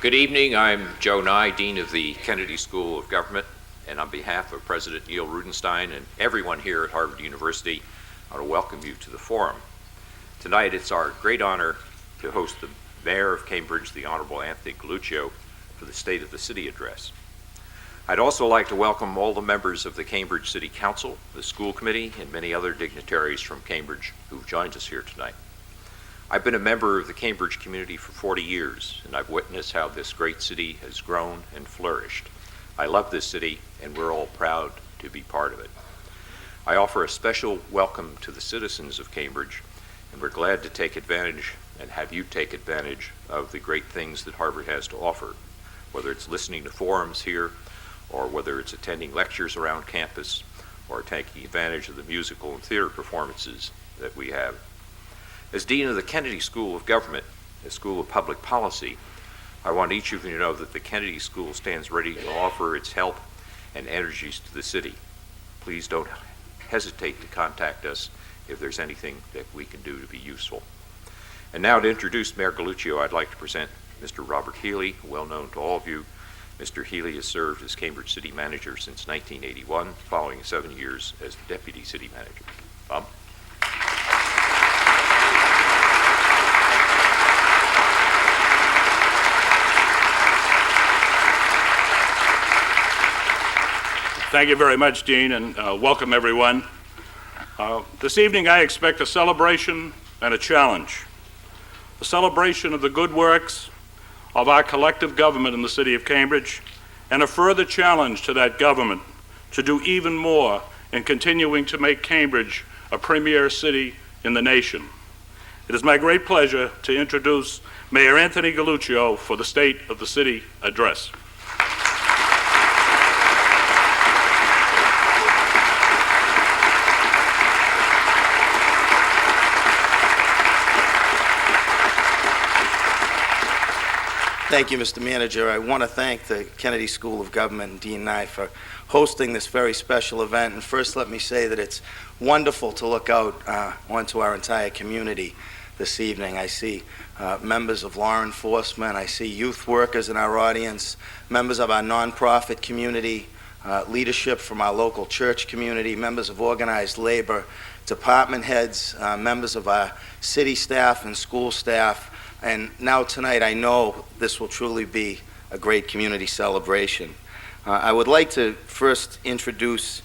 Good evening. I'm Joe Nye, Dean of the Kennedy School of Government, and on behalf of President Neil Rudenstein and everyone here at Harvard University, I want to welcome you to the forum. Tonight, it's our great honor to host the Mayor of Cambridge, the Honorable Anthony Galluccio, for the State of the City address. I'd also like to welcome all the members of the Cambridge City Council, the school committee, and many other dignitaries from Cambridge who've joined us here tonight. I've been a member of the Cambridge community for 40 years, and I've witnessed how this great city has grown and flourished. I love this city, and we're all proud to be part of it. I offer a special welcome to the citizens of Cambridge, and we're glad to take advantage and have you take advantage of the great things that Harvard has to offer, whether it's listening to forums here, or whether it's attending lectures around campus, or taking advantage of the musical and theater performances that we have. As Dean of the Kennedy School of Government, a school of public policy, I want each of you to know that the Kennedy School stands ready to offer its help and energies to the city. Please don't hesitate to contact us if there's anything that we can do to be useful. And now to introduce Mayor Galluccio, I'd like to present Mr. Robert Healy, well known to all of you. Mr. Healy has served as Cambridge City Manager since 1981, following 7 years as Deputy City Manager. Bob? Thank you very much, Dean, and welcome everyone. This evening I expect a celebration and a challenge. A celebration of the good works of our collective government in the city of Cambridge, and a further challenge to that government to do even more in continuing to make Cambridge a premier city in the nation. It is my great pleasure to introduce Mayor Anthony Galluccio for the State of the City address. Thank you, Mr. Manager. I want to thank the Kennedy School of Government and Dean Nye for hosting this very special event. And first, let me say that it's wonderful to look out onto our entire community this evening. I see members of law enforcement, I see youth workers in our audience, members of our nonprofit community, leadership from our local church community, members of organized labor, department heads, members of our city staff and school staff. And now tonight, I know this will truly be a great community celebration. I would like to first introduce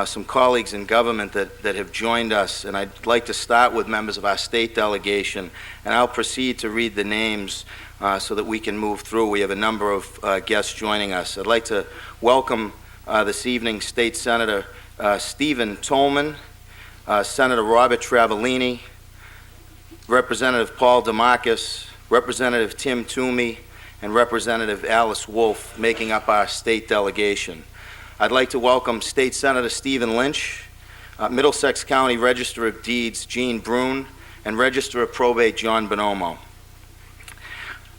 some colleagues in government that have joined us, and I'd like to start with members of our state delegation, and I'll proceed to read the names so that we can move through. We have a number of guests joining us. I'd like to welcome this evening State Senator Stephen Tolman, Senator Robert Travellini, Representative Paul DeMarcus, Representative Tim Toomey, and Representative Alice Wolf, making up our state delegation. I'd like to welcome State Senator Stephen Lynch, Middlesex County Register of Deeds Gene Brune, and Register of Probate John Bonomo.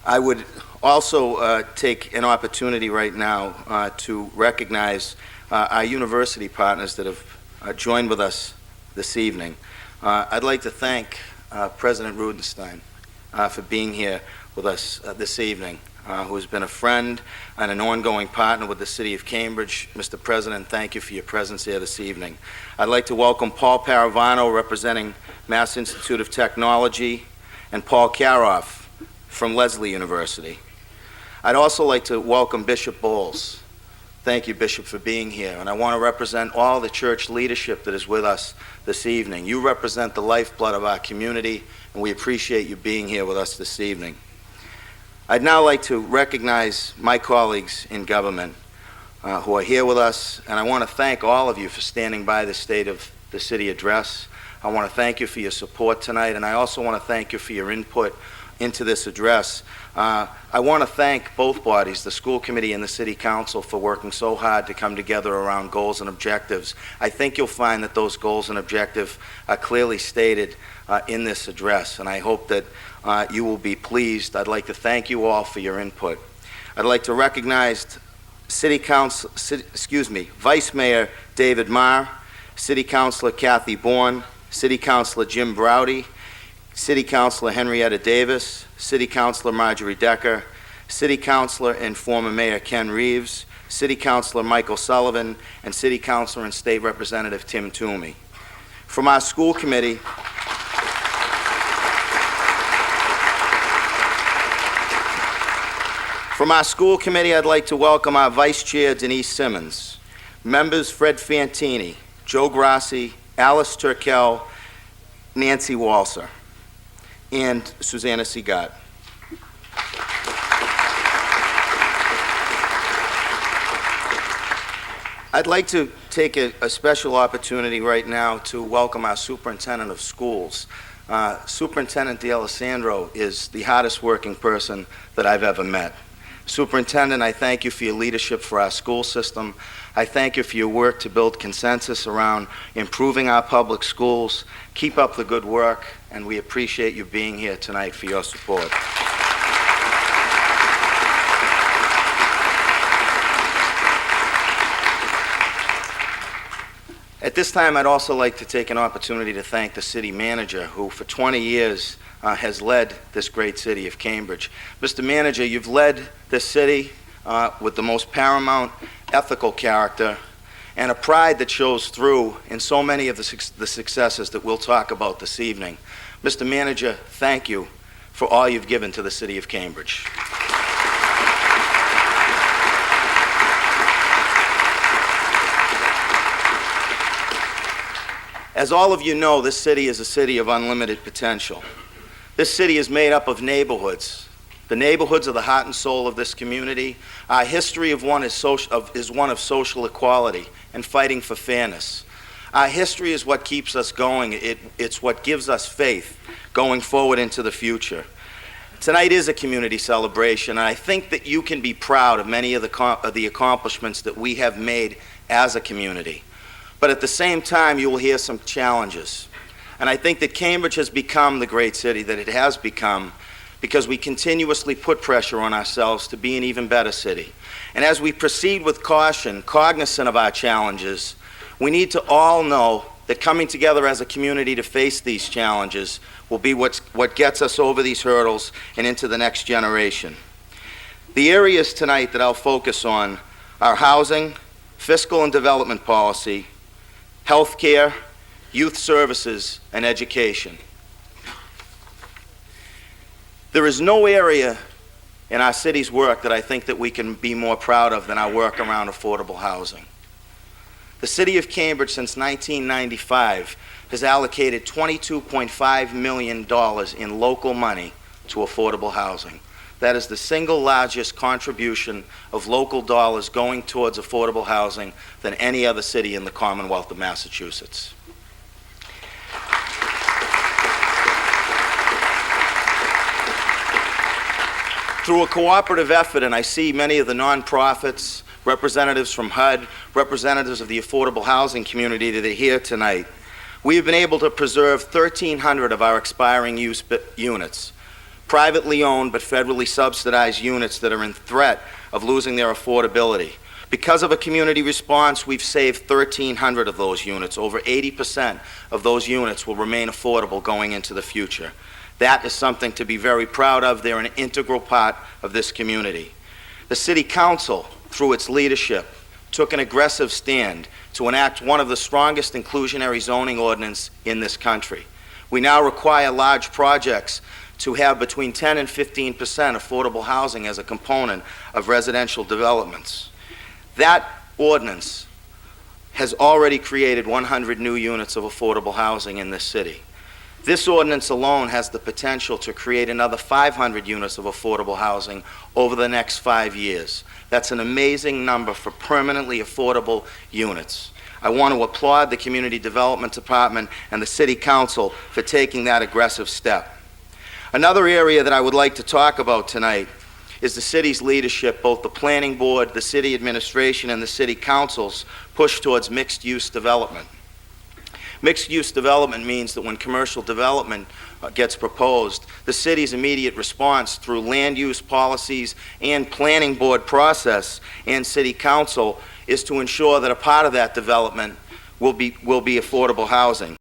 I would also take an opportunity right now to recognize our university partners that have joined with us this evening. I'd like to thank President Rudenstein for being here with us this evening, who has been a friend and an ongoing partner with the City of Cambridge. Mr. President, thank you for your presence here this evening. I'd like to welcome Paul Paravano, representing Mass Institute of Technology, and Paul Karoff from Lesley University. I'd also like to welcome Bishop Bowles. Thank you, Bishop, for being here. And I want to represent all the church leadership that is with us this evening. You represent the lifeblood of our community, and we appreciate you being here with us this evening. I'd now like to recognize my colleagues in government who are here with us, and I want to thank all of you for standing by the State of the City address. I want to thank you for your support tonight, and I also want to thank you for your input into this address. I want to thank both bodies, the school committee and the city council, for working so hard to come together around goals and objectives. I think you'll find that those goals and objectives are clearly stated in this address, and I hope that you will be pleased. I'd like to thank you all for your input. I'd like to recognize Vice Mayor David Marr, City Councilor Kathy Bourne, City Councilor Jim Browdy, City Councilor Henrietta Davis, City Councilor Marjorie Decker, City Councilor and former Mayor Ken Reeves, City Councilor Michael Sullivan, and City Councilor and State Representative Tim Toomey. From our school committee, I'd like to welcome our Vice Chair, Denise Simmons, members Fred Fantini, Joe Grassi, Alice Turkel, Nancy Walser, and Susanna Segat. I'd like to take a special opportunity right now to welcome our Superintendent of Schools. Superintendent D'Alessandro is the hardest working person that I've ever met. Superintendent, I thank you for your leadership for our school system. I thank you for your work to build consensus around improving our public schools. Keep up the good work, and we appreciate you being here tonight for your support. At this time, I'd also like to take an opportunity to thank the city manager, who for 20 years has led this great city of Cambridge. Mr. Manager, you've led this city with the most paramount ethical character and a pride that shows through in so many of the successes that we'll talk about this evening. Mr. Manager, thank you for all you've given to the city of Cambridge. As all of you know, this city is a city of unlimited potential. This city is made up of neighborhoods. The neighborhoods are the heart and soul of this community. Our history is one of social equality and fighting for fairness. Our history is what keeps us going. It's what gives us faith going forward into the future. Tonight is a community celebration, and I think that you can be proud of many of the accomplishments that we have made as a community. But at the same time, you will hear some challenges. And I think that Cambridge has become the great city that it has become because we continuously put pressure on ourselves to be an even better city. And as we proceed with caution, cognizant of our challenges, we need to all know that coming together as a community to face these challenges will be what gets us over these hurdles and into the next generation. The areas tonight that I'll focus on are housing, fiscal and development policy, healthcare, youth services, and education. There is no area in our city's work that I think that we can be more proud of than our work around affordable housing. The city of Cambridge, since 1995, has allocated $22.5 million in local money to affordable housing. That is the single largest contribution of local dollars going towards affordable housing than any other city in the Commonwealth of Massachusetts. Through a cooperative effort, and I see many of the nonprofits, representatives from HUD, representatives of the affordable housing community that are here tonight, we have been able to preserve 1,300 of our expiring units. Privately owned but federally subsidized units that are in threat of losing their affordability. Because of a community response, we've saved 1,300 of those units. Over 80% of those units will remain affordable going into the future. That is something to be very proud of. They're an integral part of this community. The City Council, through its leadership, took an aggressive stand to enact one of the strongest inclusionary zoning ordinances in this country. We now require large projects to have between 10 and 15% affordable housing as a component of residential developments. That ordinance has already created 100 new units of affordable housing in this city. This ordinance alone has the potential to create another 500 units of affordable housing over the next 5 years. That's an amazing number for permanently affordable units. I want to applaud the Community Development Department and the City Council for taking that aggressive step. Another area that I would like to talk about tonight is the city's leadership, both the planning board, the city administration, and the city council's push towards mixed-use development. Mixed-use development means that when commercial development gets proposed, the city's immediate response through land use policies and planning board process and city council is to ensure that a part of that development will be affordable housing.